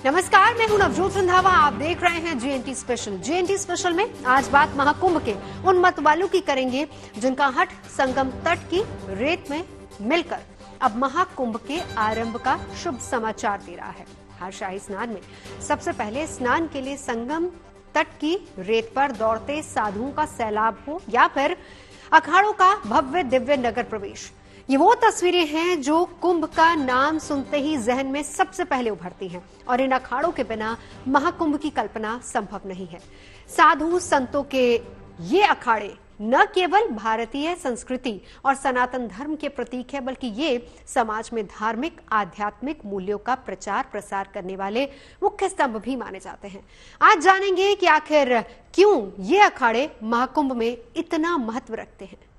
नमस्कार, मैं हूं नवजोत रंधावा। आप देख रहे हैं जीएनटी स्पेशल। जीएनटी स्पेशल में आज बात महाकुंभ के उन मत वालों की करेंगे जिनका हट संगम तट की रेत में मिलकर अब महाकुंभ के आरंभ का शुभ समाचार दे रहा है। हर शाही स्नान में सबसे पहले स्नान के लिए संगम तट की रेत पर दौड़ते साधुओं का सैलाब हो या फिर अखाड़ों का भव्य दिव्य नगर प्रवेश, ये वो तस्वीरें हैं जो कुंभ का नाम सुनते ही जहन में सबसे पहले उभरती हैं और इन अखाड़ों के बिना महाकुंभ की कल्पना संभव नहीं है। साधु संतों के ये अखाड़े न केवल भारतीय संस्कृति और सनातन धर्म के प्रतीक है, बल्कि ये समाज में धार्मिक आध्यात्मिक मूल्यों का प्रचार प्रसार करने वाले मुख्य स्तंभ भी माने जाते हैं। आज जानेंगे कि आखिर क्यों ये अखाड़े महाकुंभ में इतना महत्व रखते हैं।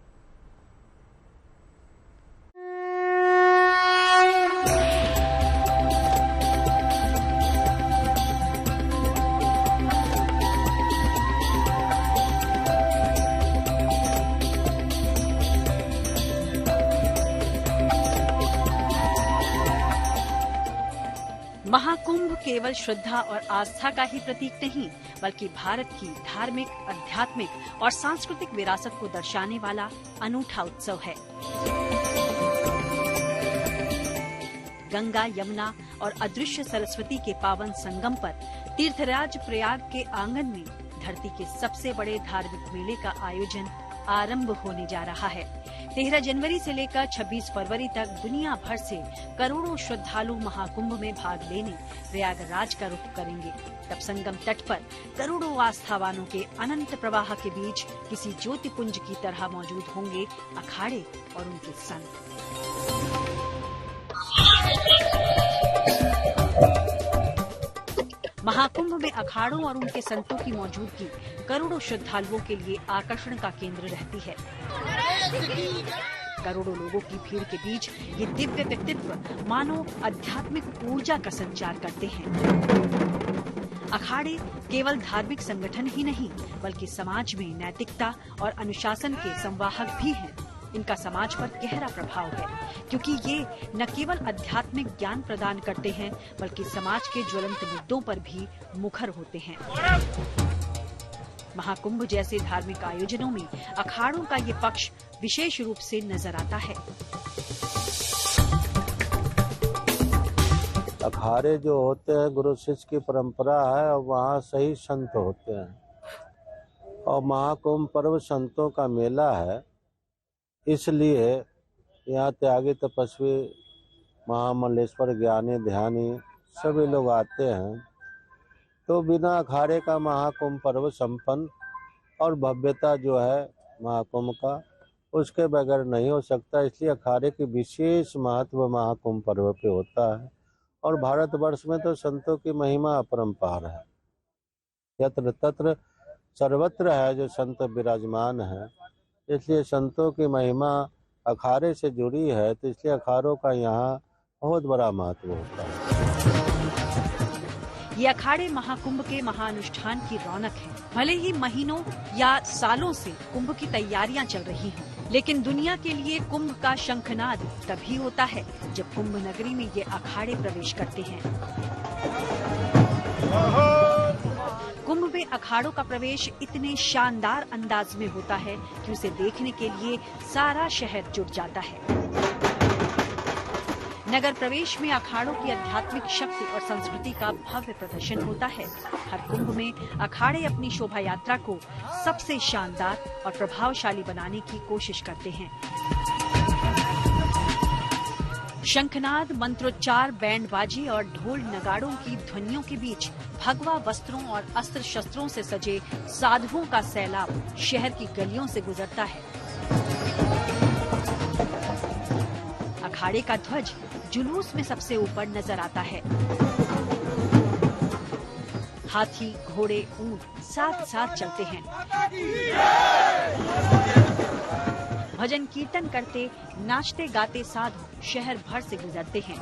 महाकुंभ केवल श्रद्धा और आस्था का ही प्रतीक नहीं, बल्कि भारत की धार्मिक, आध्यात्मिक और सांस्कृतिक विरासत को दर्शाने वाला अनूठा उत्सव है। गंगा, यमुना और अदृश्य सरस्वती के पावन संगम पर तीर्थराज प्रयाग के आंगन में धरती के सबसे बड़े धार्मिक मेले का आयोजन आरंभ होने जा रहा है। 13 जनवरी से लेकर 26 फरवरी तक दुनिया भर से करोड़ों श्रद्धालु महाकुंभ में भाग लेने प्रयागराज का रुख करेंगे। तब संगम तट पर करोड़ों आस्थावानों के अनंत प्रवाह के बीच किसी ज्योतिपुंज की तरह मौजूद होंगे अखाड़े और उनके संत। महाकुंभ में अखाड़ों और उनके संतों की मौजूदगी करोड़ों श्रद्धालुओं के लिए आकर्षण का केंद्र रहती है। करोड़ों लोगों की भीड़ के बीच ये दिव्य व्यक्तित्व मानो आध्यात्मिक ऊर्जा का संचार करते हैं। अखाड़े केवल धार्मिक संगठन ही नहीं, बल्कि समाज में नैतिकता और अनुशासन के संवाहक भी हैं। इनका समाज पर गहरा प्रभाव है, क्योंकि ये न केवल आध्यात्मिक ज्ञान प्रदान करते हैं, बल्कि समाज के ज्वलंत मुद्दों पर भी मुखर होते हैं। महाकुंभ जैसे धार्मिक आयोजनों में अखाड़ों का ये पक्ष विशेष रूप से नजर आता है। अखाड़े जो होते हैं गुरु शिष्य की परंपरा है और वहाँ सही संत होते हैं और महाकुंभ पर्व संतों का मेला है, इसलिए यहाँ त्यागी तपस्वी महामल्लेश्वर ज्ञानी ध्यानी सभी लोग आते हैं। तो बिना अखाड़े का महाकुंभ पर्व संपन्न और भव्यता जो है महाकुंभ का उसके बगैर नहीं हो सकता। इसलिए अखाड़े की विशेष महत्व महाकुंभ पर्व पे होता है और भारतवर्ष में तो संतों की महिमा अपरंपार है। यत्र तत्र सर्वत्र है जो संत विराजमान है, इसलिए संतों की महिमा अखाड़े से जुड़ी है, तो इसलिए अखाड़ों का यहाँ बहुत बड़ा महत्व होता है। ये अखाड़े महाकुंभ के महाअनुष्ठान की रौनक है। भले ही महीनों या सालों से कुंभ की तैयारियां चल रही हों, लेकिन दुनिया के लिए कुंभ का शंखनाद तभी होता है जब कुंभ नगरी में ये अखाड़े प्रवेश करते हैं। कुंभ में अखाड़ों का प्रवेश इतने शानदार अंदाज में होता है कि उसे देखने के लिए सारा शहर जुट जाता है। नगर प्रवेश में अखाड़ों की आध्यात्मिक शक्ति और संस्कृति का भव्य प्रदर्शन होता है। हर कुंभ में अखाड़े अपनी शोभा यात्रा को सबसे शानदार और प्रभावशाली बनाने की कोशिश करते हैं। शंखनाद, मंत्रोच्चार, बैंडबाजी और ढोल नगाड़ों की ध्वनियों के बीच भगवा वस्त्रों और अस्त्र शस्त्रों से सजे साधुओं का सैलाब शहर की गलियों से गुजरता है। अखाड़े का ध्वज जुलूस में सबसे ऊपर नजर आता है। हाथी, घोड़े, ऊंट साथ साथ चलते हैं। भजन कीर्तन करते, नाचते गाते साधु शहर भर से गुजरते हैं।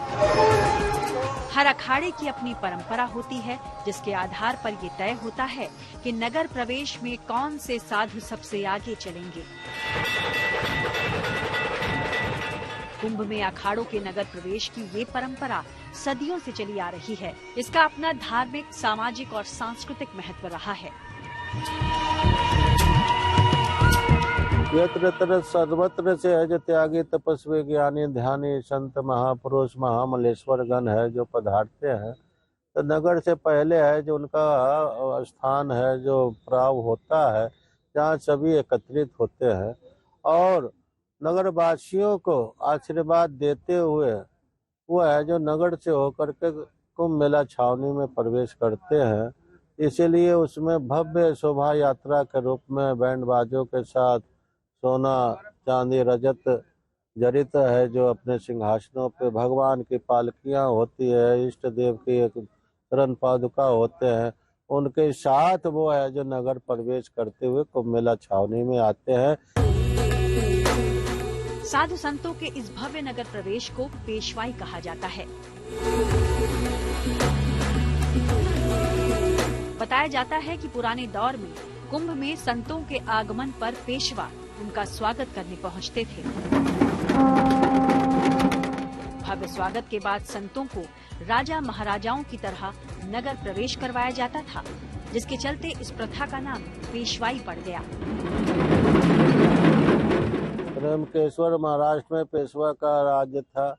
हर अखाड़े की अपनी परंपरा होती है, जिसके आधार पर ये तय होता है कि नगर प्रवेश में कौन से साधु सबसे आगे चलेंगे। कुंभ में अखाड़ों के नगर प्रवेश की ये परंपरा सदियों से चली आ रही है। इसका अपना धार्मिक, सामाजिक और सांस्कृतिक महत्व रहा है। यत्र तत्र सर्वत्र से है जो त्यागी, तपस्वी, ज्ञानी, ध्यानी, संत, महापुरुष, महामलेश्वर गण है जो पधारते हैं। तो नगर से पहले है जो उनका स्थान है जो प्राव होता है, जहाँ सभी एकत्रित होते हैं और नगर वासियों को आशीर्वाद देते हुए वो है जो नगर से होकर के कुंभ मेला छावनी में प्रवेश करते हैं। इसीलिए उसमें भव्य शोभा यात्रा के रूप में बैंड बाजों के साथ सोना, चांदी, रजत जड़ित है जो अपने सिंहासनों पे भगवान की पालकियां होती है, इष्ट देव की एक चरण पादुका होते हैं, उनके साथ वो है जो नगर प्रवेश करते हुए कुंभ मेला छावनी में आते हैं। साधु संतों के इस भव्य नगर प्रवेश को पेशवाई कहा जाता है। बताया जाता है कि पुराने दौर में कुंभ में संतों के आगमन पर पेशवा उनका स्वागत करने पहुंचते थे। भव्य स्वागत के बाद संतों को राजा महाराजाओं की तरह नगर प्रवेश करवाया जाता था, जिसके चलते इस प्रथा का नाम पेशवाई पड़ गया। त्र्यंबकेश्वर महाराष्ट्र में पेशवा का राज्य था,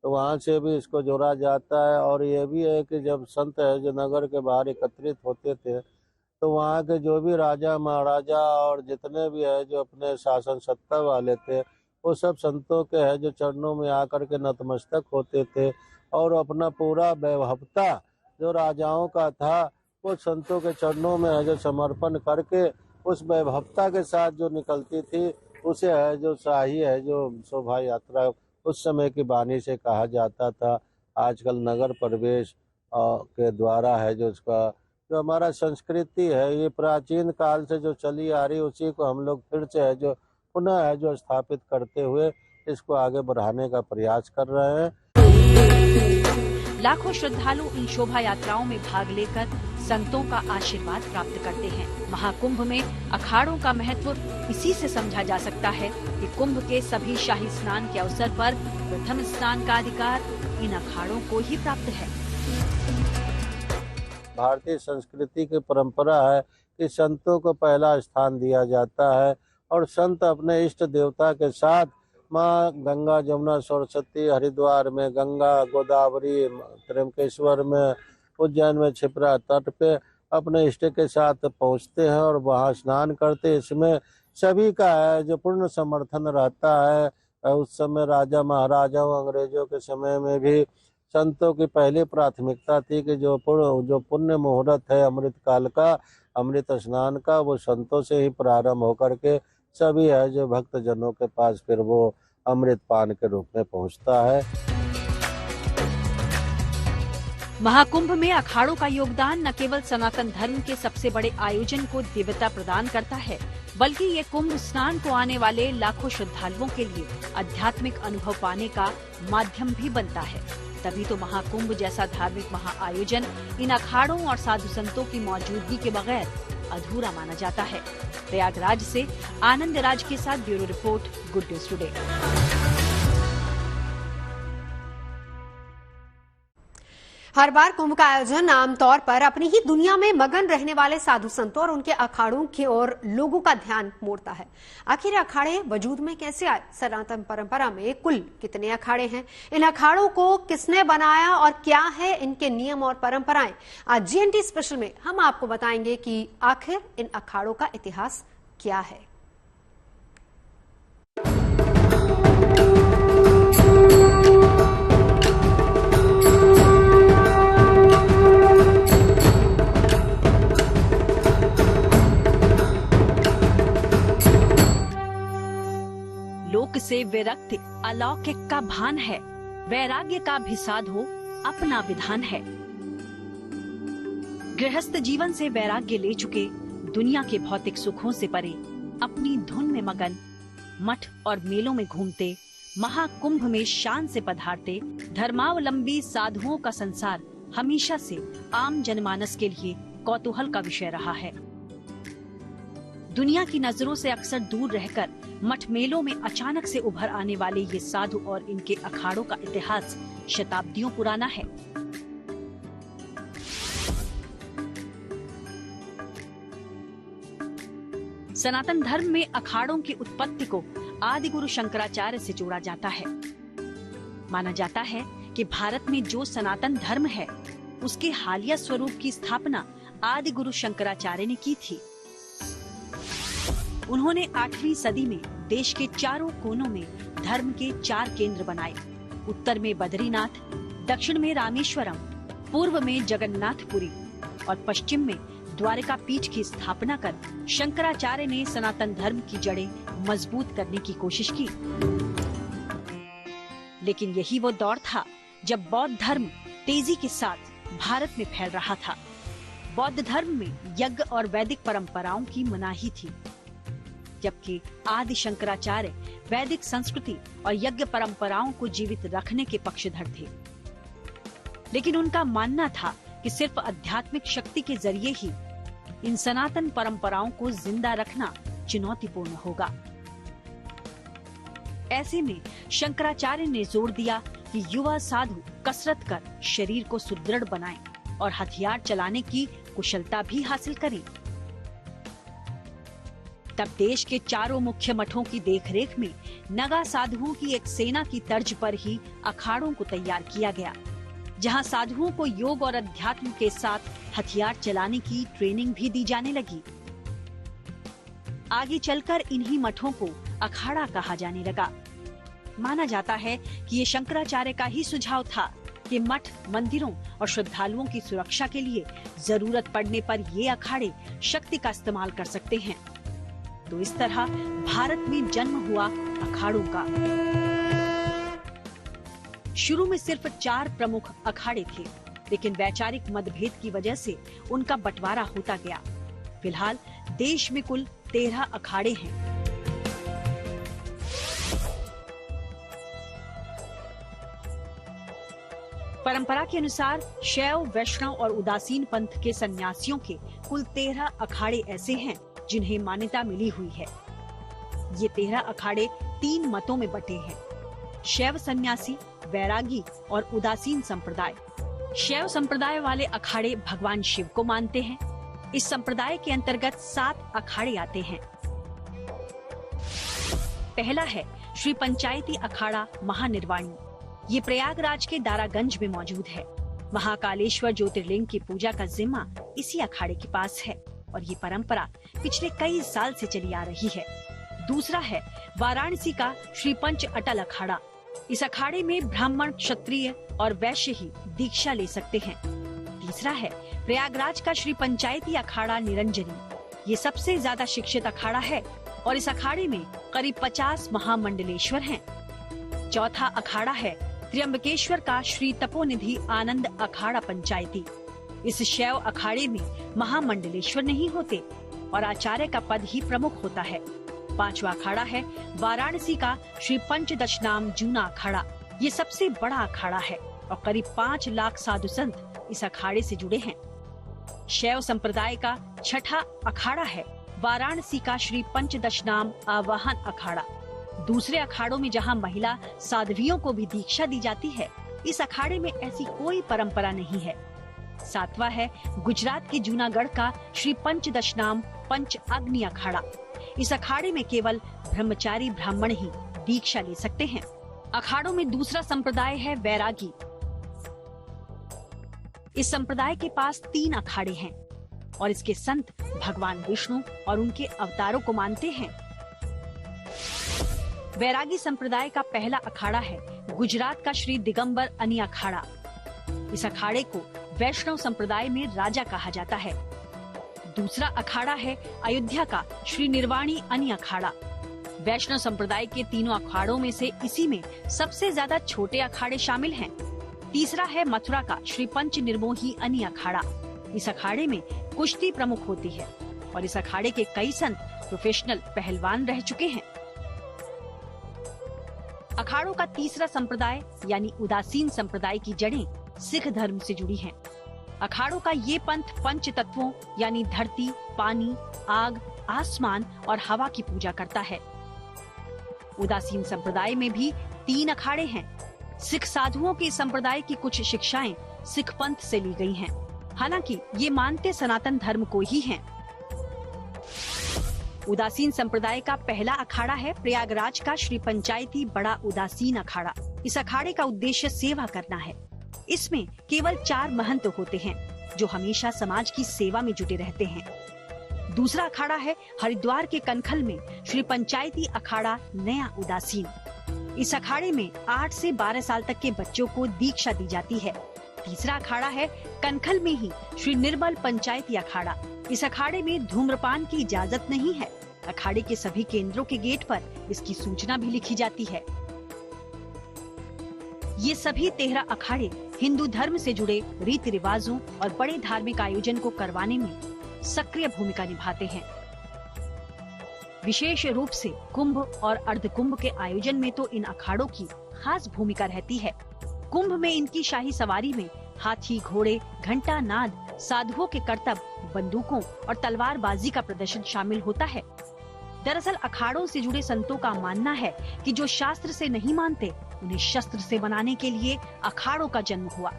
तो वहाँ से भी इसको जोड़ा जाता है। और ये भी है कि जब संत है जो नगर के बाहर एकत्रित होते थे, तो वहाँ के जो भी राजा महाराजा और जितने भी है जो अपने शासन सत्ता वाले थे, वो सब संतों के है जो चरणों में आकर के नतमस्तक होते थे और अपना पूरा वैभवता जो राजाओं का था वो संतों के चरणों में है जो समर्पण करके उस वैभवता के साथ जो निकलती थी उसे है जो शाही है जो शोभा यात्रा उस समय की वाणी से कहा जाता था। आजकल नगर प्रवेश के द्वारा है जो उसका जो हमारा संस्कृति है ये प्राचीन काल से जो चली आ रही उसी को हम लोग फिर से है जो पुनः है जो स्थापित करते हुए इसको आगे बढ़ाने का प्रयास कर रहे हैं। लाखों श्रद्धालु इन शोभा यात्राओं में भाग लेकर संतों का आशीर्वाद प्राप्त करते हैं। महाकुंभ में अखाड़ों का महत्व इसी से समझा जा सकता है कि कुंभ के सभी शाही स्नान के अवसर पर प्रथम स्नान का अधिकार इन अखाड़ों को ही प्राप्त है। भारतीय संस्कृति की परंपरा है कि संतों को पहला स्थान दिया जाता है और संत अपने इष्ट देवता के साथ माँ गंगा, जमुना, सरस्वती, हरिद्वार में गंगा, गोदावरी, त्र्यंबकेश्वर में, उज्जैन में क्षिप्रा तट पे अपने इष्ट के साथ पहुँचते हैं और वहाँ स्नान करते हैं। इसमें सभी का है जो पूर्ण समर्थन रहता है। उस समय राजा महाराजाओं अंग्रेजों के समय में भी संतों की पहली प्राथमिकता थी कि जो पुण्य मुहूर्त है अमृत काल का, अमृत स्नान का, वो संतों से ही प्रारंभ होकर के सभी है जो भक्त जनों के पास फिर वो अमृत पान के रूप में पहुंचता है। महाकुंभ में अखाड़ों का योगदान न केवल सनातन धर्म के सबसे बड़े आयोजन को दिव्यता प्रदान करता है, बल्कि ये कुंभ स्नान को आने वाले लाखों श्रद्धालुओं के लिए आध्यात्मिक अनुभव पाने का माध्यम भी बनता है। तभी तो महाकुंभ जैसा धार्मिक महाआयोजन इन अखाड़ों और साधु संतों की मौजूदगी के बगैर अधूरा माना जाता है। प्रयागराज से आनंद राज के साथ bureau report, good news today. हर बार कुंभ का आयोजन आमतौर पर अपनी ही दुनिया में मगन रहने वाले साधु संतों और उनके अखाड़ों की ओर लोगों का ध्यान मोड़ता है। आखिर अखाड़े वजूद में कैसे आए? सनातन परंपरा में कुल कितने अखाड़े हैं? इन अखाड़ों को किसने बनाया और क्या है इनके नियम और परंपराएं? आज जीएनटी स्पेशल में हम आपको बताएंगे कि आखिर इन अखाड़ों का इतिहास क्या है। लोक से विरक्ति अलौकिक का भान है, वैराग्य का भी साधो अपना विधान है। गृहस्थ जीवन से वैराग्य ले चुके, दुनिया के भौतिक सुखों से परे, अपनी धुन में मगन, मठ और मेलों में घूमते, महाकुंभ में शान से पधारते धर्मावलंबी साधुओं का संसार हमेशा से आम जनमानस के लिए कौतूहल का विषय रहा है। दुनिया की नजरों से अक्सर दूर रहकर मठ मेलों में अचानक से उभर आने वाले ये साधु और इनके अखाड़ों का इतिहास शताब्दियों पुराना है। सनातन धर्म में अखाड़ों की उत्पत्ति को आदि गुरु शंकराचार्य से जोड़ा जाता है। माना जाता है कि भारत में जो सनातन धर्म है उसके हालिया स्वरूप की स्थापना आदि गुरु शंकराचार्य ने की थी। उन्होंने 8वीं सदी में देश के चारों कोनों में धर्म के 4 केंद्र बनाए। उत्तर में बद्रीनाथ, दक्षिण में रामेश्वरम, पूर्व में जगन्नाथपुरी और पश्चिम में द्वारिका पीठ की स्थापना कर शंकराचार्य ने सनातन धर्म की जड़ें मजबूत करने की कोशिश की। लेकिन यही वो दौर था जब बौद्ध धर्म तेजी के साथ भारत में फैल रहा था। बौद्ध धर्म में यज्ञ और वैदिक परंपराओं की मनाही थी, जबकि आदि शंकराचार्य वैदिक संस्कृति और यज्ञ परंपराओं को जीवित रखने के पक्षधर थे। लेकिन उनका मानना था कि सिर्फ आध्यात्मिक शक्ति के जरिए ही इन सनातन परंपराओं को जिंदा रखना चुनौतीपूर्ण होगा। ऐसे में शंकराचार्य ने जोर दिया कि युवा साधु कसरत कर शरीर को सुदृढ़ बनाएं और हथियार चलाने की कुशलता भी हासिल करें। तब देश के चारों मुख्य मठों की देखरेख में नगा साधुओं की एक सेना की तर्ज पर ही अखाड़ों को तैयार किया गया, जहां साधुओं को योग और अध्यात्म के साथ हथियार चलाने की ट्रेनिंग भी दी जाने लगी। आगे चलकर इन्हीं मठों को अखाड़ा कहा जाने लगा। माना जाता है कि ये शंकराचार्य का ही सुझाव था कि मठ, मंदिरों और श्रद्धालुओं की सुरक्षा के लिए जरूरत पड़ने पर ये अखाड़े शक्ति का इस्तेमाल कर सकते हैं। तो इस तरह भारत में जन्म हुआ अखाड़ों का। शुरू में सिर्फ 4 प्रमुख अखाड़े थे, लेकिन वैचारिक मतभेद की वजह से उनका बंटवारा होता गया। फिलहाल देश में कुल 13 अखाड़े हैं। परंपरा के अनुसार शैव, वैष्णव और उदासीन पंथ के सन्यासियों के कुल 13 अखाड़े ऐसे हैं जिन्हें मान्यता मिली हुई है। ये 13 अखाड़े 3 मतों में बटे हैं: शैव सन्यासी, वैरागी और उदासीन संप्रदाय। शैव संप्रदाय वाले अखाड़े भगवान शिव को मानते हैं। इस संप्रदाय के अंतर्गत 7 अखाड़े आते हैं। पहला है श्री पंचायती अखाड़ा महानिर्वाणी। ये प्रयागराज के दारागंज में मौजूद है। महाकालेश्वर ज्योतिर्लिंग की पूजा का जिम्मा इसी अखाड़े के पास है और ये परंपरा पिछले कई साल से चली आ रही है। दूसरा है वाराणसी का श्री पंच अटल अखाड़ा। इस अखाड़े में ब्राह्मण, क्षत्रिय और वैश्य ही दीक्षा ले सकते हैं। तीसरा है प्रयागराज का श्री पंचायती अखाड़ा निरंजनी। ये सबसे ज्यादा शिक्षित अखाड़ा है और इस अखाड़े में करीब 50 महामंडलेश्वर हैं। चौथा अखाड़ा है त्र्यंबकेश्वर का श्री तपोनिधि आनंद अखाड़ा पंचायती। इस शैव अखाड़े में महामंडलेश्वर नहीं होते और आचार्य का पद ही प्रमुख होता है। पांचवा अखाड़ा है वाराणसी का श्री पंचदशनाम जूना अखाड़ा। ये सबसे बड़ा अखाड़ा है और करीब 5 लाख साधु संत इस अखाड़े से जुड़े हैं। शैव संप्रदाय का छठा अखाड़ा है वाराणसी का श्री पंचदशनाम आवाहन अखाड़ा। दूसरे अखाड़ों में जहां महिला साध्वियों को भी दीक्षा दी जाती है, इस अखाड़े में ऐसी कोई परंपरा नहीं है। सातवां है गुजरात के जूनागढ़ का श्री पंचदशनाम पंच अग्नि अखाड़ा। इस अखाड़े में केवल ब्रह्मचारी ब्राह्मण ही दीक्षा ले सकते हैं। अखाड़ों में दूसरा संप्रदाय है वैरागी। इस संप्रदाय के पास 3 अखाड़े हैं और इसके संत भगवान विष्णु और उनके अवतारों को मानते हैं। वैरागी संप्रदाय का पहला अखाड़ा है गुजरात का श्री दिगंबर अनि अखाड़ा। इस अखाड़े को वैष्णव संप्रदाय में राजा कहा जाता है। दूसरा अखाड़ा है अयोध्या का श्री निर्वाणी अनि अखाड़ा। वैष्णव संप्रदाय के तीनों अखाड़ों में से इसी में सबसे ज्यादा छोटे अखाड़े शामिल हैं। तीसरा है मथुरा का श्री पंच निर्मोही अनि अखाड़ा। इस अखाड़े में कुश्ती प्रमुख होती है और इस अखाड़े के कई संत प्रोफेशनल पहलवान रह चुके हैं। अखाड़ों का तीसरा संप्रदाय यानी उदासीन संप्रदाय की जड़ें सिख धर्म से जुड़ी हैं। अखाड़ों का ये पंथ पंच तत्वों यानी धरती, पानी, आग, आसमान और हवा की पूजा करता है। उदासीन संप्रदाय में भी 3 अखाड़े हैं। सिख साधुओं के संप्रदाय की कुछ शिक्षाएं सिख पंथ से ली गई हैं। हालांकि ये मानते सनातन धर्म को ही हैं। उदासीन संप्रदाय का पहला अखाड़ा है प्रयागराज का श्री पंचायती बड़ा उदासीन अखाड़ा। इस अखाड़े का उद्देश्य सेवा करना है। इसमें केवल 4 महंत होते हैं जो हमेशा समाज की सेवा में जुटे रहते हैं। दूसरा अखाड़ा है हरिद्वार के कनखल में श्री पंचायती अखाड़ा नया उदासीन। इस अखाड़े में 8 से 12 साल तक के बच्चों को दीक्षा दी जाती है। तीसरा अखाड़ा है कनखल में ही श्री निर्मल पंचायती अखाड़ा। इस अखाड़े में धूम्रपान की इजाजत नहीं है। अखाड़े के सभी केंद्रों के गेट पर इसकी सूचना भी लिखी जाती है। ये सभी 13 अखाड़े हिंदू धर्म से जुड़े रीति रिवाजों और बड़े धार्मिक आयोजन को करवाने में सक्रिय भूमिका निभाते हैं। विशेष रूप से कुंभ और अर्धकुंभ के आयोजन में तो इन अखाड़ों की खास भूमिका रहती है। कुंभ में इनकी शाही सवारी में हाथी, घोड़े, घंटा नाद, साधुओं के करतब, बंदूकों और तलवारबाजी का प्रदर्शन शामिल होता है। दरअसल अखाड़ों से जुड़े संतों का मानना है कि जो शास्त्र से नहीं मानते उन्हें शस्त्र से बनाने के लिए अखाड़ों का जन्म हुआ।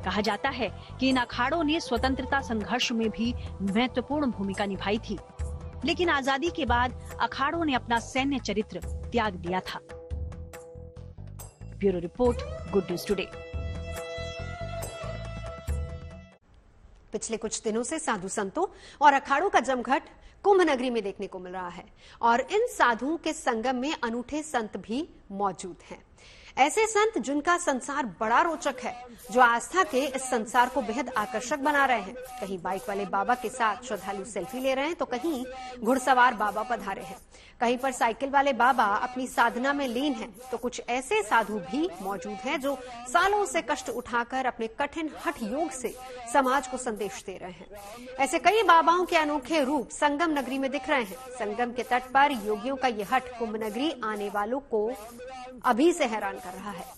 कहा जाता है कि इन अखाड़ों ने स्वतंत्रता संघर्ष में भी महत्वपूर्ण भूमिका निभाई थी, लेकिन आजादी के बाद अखाड़ों ने अपना सैन्य चरित्र त्याग दिया था। Bureau report, good news today. पिछले कुछ दिनों से साधु संतों और अखाड़ों का जमघट कुंभ नगरी में देखने को मिल रहा है और इन साधुओं के संगम में अनूठे संत भी मौजूद हैं। ऐसे संत जिनका संसार बड़ा रोचक है, जो आस्था के इस संसार को बेहद आकर्षक बना रहे हैं। कहीं बाइक वाले बाबा के साथ श्रद्धालु सेल्फी ले रहे हैं तो कहीं घुड़सवार बाबा पधारे हैं। कहीं पर साइकिल वाले बाबा अपनी साधना में लीन हैं तो कुछ ऐसे साधु भी मौजूद हैं जो सालों से कष्ट उठाकर अपने कठिन हठ योग से समाज को संदेश दे रहे हैं। ऐसे कई बाबाओं के अनोखे रूप संगम नगरी में दिख रहे हैं। संगम के तट पर योगियों का ये हठ कुंभ नगरी आने वालों को अभी से हैरान कर रहा है।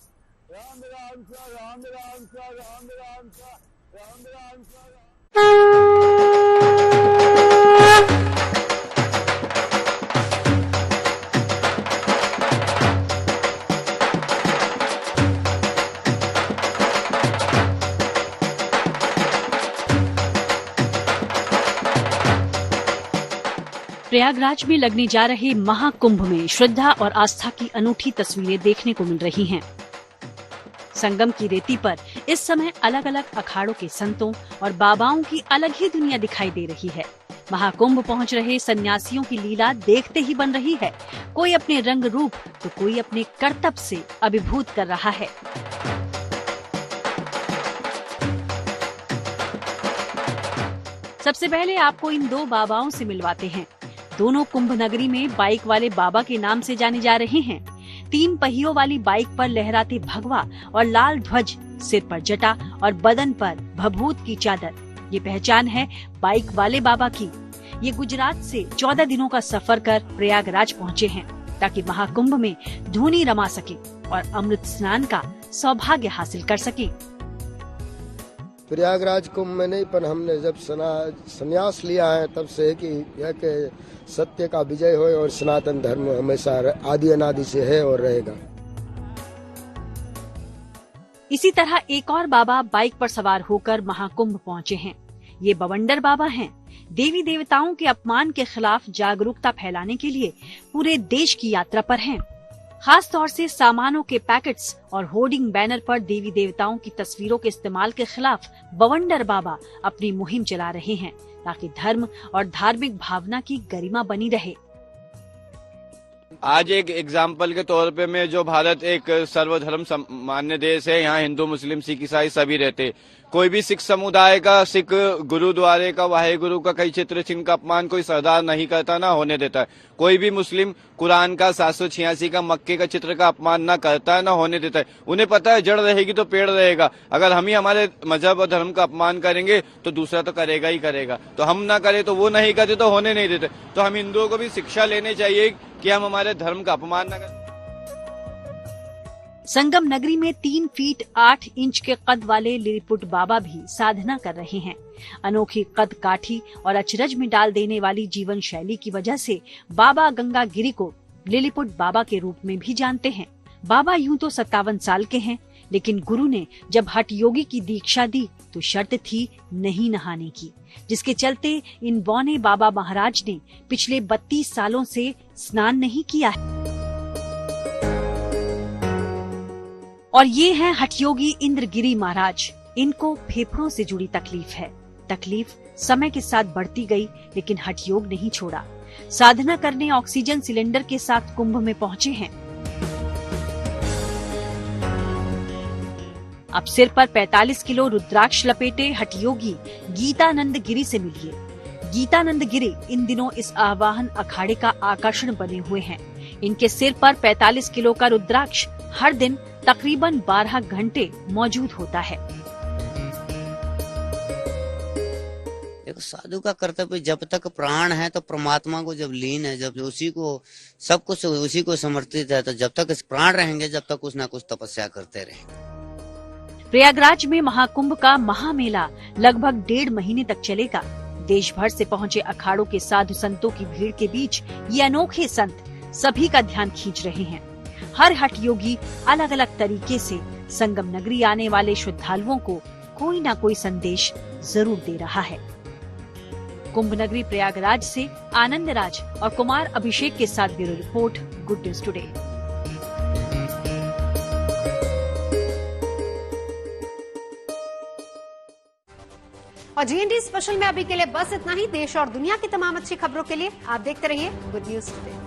प्रयागराज में लगने जा रहे महाकुंभ में श्रद्धा और आस्था की अनूठी तस्वीरें देखने को मिल रही हैं। संगम की रेती पर इस समय अलग अलग अखाड़ों के संतों और बाबाओं की अलग ही दुनिया दिखाई दे रही है। महाकुंभ पहुंच रहे सन्यासियों की लीला देखते ही बन रही है। कोई अपने रंग रूप तो कोई अपने करतब से अभिभूत कर रहा है। सबसे पहले आपको इन 2 बाबाओं से मिलवाते हैं। दोनों कुंभ नगरी में बाइक वाले बाबा के नाम से जाने जा रहे हैं। 3 पहियों वाली बाइक पर लहराते भगवा और लाल ध्वज, सिर पर जटा और बदन पर भभूत की चादर, ये पहचान है बाइक वाले बाबा की। ये गुजरात से 14 दिनों का सफर कर प्रयागराज पहुँचे हैं ताकि महाकुंभ में धूनी रमा सके और अमृत स्नान का सौभाग्य हासिल कर सके। प्रयागराज कुंभ में नहीं, पर हमने जब संन्यास लिया है तब से कि यह के सत्य का विजय हो और सनातन धर्म हमेशा आदि अनादि से है और रहेगा। इसी तरह एक और बाबा बाइक पर सवार होकर महाकुंभ पहुंचे हैं। ये बवंडर बाबा हैं। देवी देवताओं के अपमान के खिलाफ जागरूकता फैलाने के लिए पूरे देश की यात्रा पर हैं। खास तौर से सामानों के पैकेट्स और होर्डिंग बैनर पर देवी देवताओं की तस्वीरों के इस्तेमाल के खिलाफ बवंडर बाबा अपनी मुहिम चला रहे हैं ताकि धर्म और धार्मिक भावना की गरिमा बनी रहे। आज एक एग्जाम्पल के तौर पे मैं, जो भारत एक सर्वधर्म मान्य देश है, यहाँ हिंदू मुस्लिम सिख ईसाई सभी रहते। कोई भी सिख समुदाय का, सिख गुरुद्वारे का, वाहे गुरु का कई चित्र चिन्ह का अपमान कोई सरदार नहीं करता, ना होने देता है। कोई भी मुस्लिम कुरान का 786 का मक्के का चित्र का अपमान ना करता है, ना होने देता है। उन्हें पता है जड़ रहेगी तो पेड़ रहेगा। अगर हम ही हमारे मजहब और धर्म का अपमान करेंगे तो दूसरा तो करेगा ही करेगा। तो हम ना करें तो वो नहीं करते तो होने नहीं देते। तो हम हिंदुओं को भी शिक्षा लेनी चाहिए कि हम हमारे धर्म का अपमान न करें। संगम नगरी में 3 फीट 8 इंच के कद वाले लिलीपुट बाबा भी साधना कर रहे हैं। अनोखी कद काठी और अचरज में डाल देने वाली जीवन शैली की वजह से बाबा गंगागिरी को लिलीपुट बाबा के रूप में भी जानते हैं। बाबा यूं तो 57 साल के हैं, लेकिन गुरु ने जब हठ योगी की दीक्षा दी तो शर्त थी नहीं नहाने की, जिसके चलते इन बौने बाबा महाराज ने पिछले 32 सालों से स्नान नहीं किया है। और ये हैं हठयोगी इंद्रगिरी महाराज। इनको फेफड़ों से जुड़ी तकलीफ है। तकलीफ समय के साथ बढ़ती गई, लेकिन हठयोग नहीं छोड़ा। साधना करने ऑक्सीजन सिलेंडर के साथ कुंभ में पहुंचे हैं। अब सिर पर 45 किलो रुद्राक्ष लपेटे हठयोगी गीतानंद गिरी से मिलिए। गीतानंद गिरी इन दिनों इस आवाहन अखाड़े का आकर्षण बने हुए हैं। इनके सिर पर 45 किलो का रुद्राक्ष हर दिन तकरीबन 12 घंटे मौजूद होता है। एक साधु का कर्तव्य जब तक प्राण है तो परमात्मा को जब लीन है, जब उसी को सब कुछ उसी को समर्पित है, तो जब तक इस प्राण रहेंगे जब तक कुछ ना कुछ तपस्या करते रहेंगे। प्रयागराज में महाकुंभ का महामेला लगभग 1.5 महीने तक चलेगा। देश भर से पहुंचे अखाड़ों के साधु संतों की भीड़ के बीच ये अनोखे संत सभी का ध्यान खींच रहे हैं। हर हठ योगी अलग अलग तरीके से संगम नगरी आने वाले श्रद्धालुओं को कोई न कोई संदेश जरूर दे रहा है। कुंभ नगरी प्रयागराज से आनंद राज और कुमार अभिषेक के साथ bureau report, good news today. और GNT स्पेशल में अभी के लिए बस इतना ही। देश और दुनिया की तमाम अच्छी खबरों के लिए आप देखते रहिए गुड न्यूज टुडे।